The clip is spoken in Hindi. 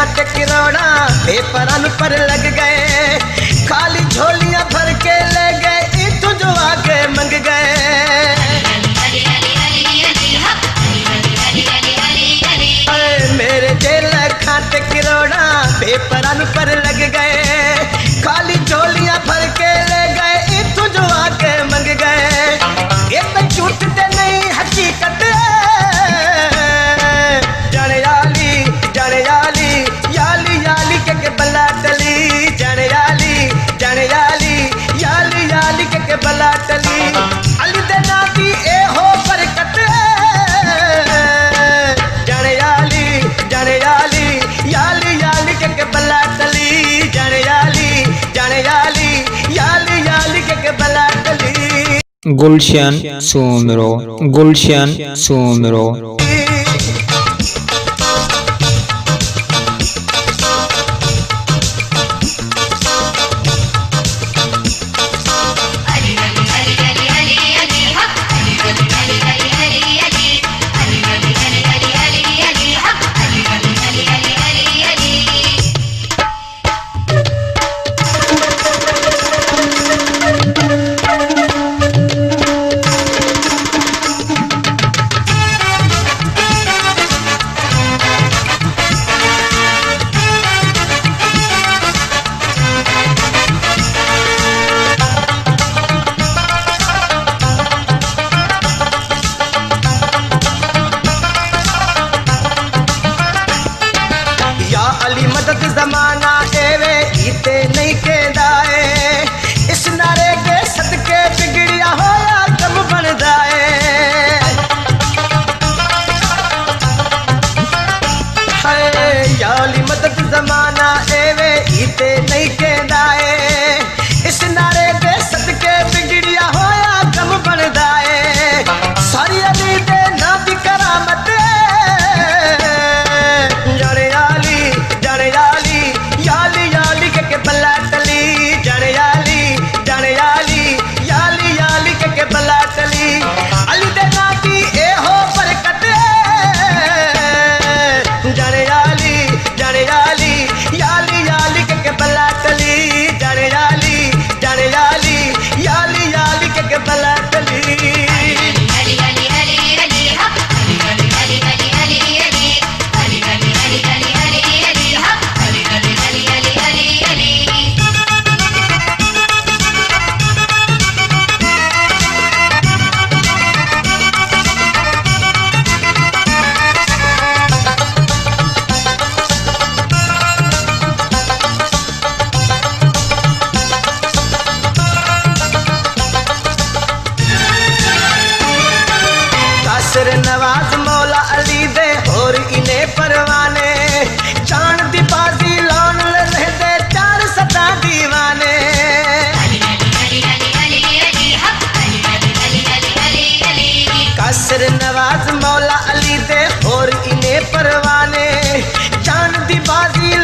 खाते किरोड़ा पेपरन पर लग गए, खाली झोलियां भर के ले गए इतु जो आगे मंग गए। मेरे जेल खाते किरोड़ा पेपरन पर लग गए, खाली झोलियां भर के ले गए इतु जो आगे मंग गए। ये तो झूठते नहीं हकीकत जाने याली याली याली के बला टली, जाने याली याली के बला टली। अली दे ना दी ए हो बरकत जाने याली याली के बला टली, जाने याली के बला टली। गुलशन सोमरो, गुलशन सोमरो। जमाना एवे इते नहीं के दाए, इस नारे के सदके बिगड़िया होया कम बन जाए। हाय याली मदद जमाना एवे इते नहीं के दाए, इस नारे के सदके बिगड़िया होया कम बन जाए। सारी अली दे ना दी करामत याली याली के बला टली, जाने याली के बला टली। अली दे ना की ए हो बरकत जाने याली के बला टली, जाने याली के बला टली। नवाज मौला अली दे और इन्हें परवाने, जान दी बाजी लान रह दे चार सदा दीवाने। कासर नवाज मौला अली दे और इन्हें परवाने, जान दी बाजी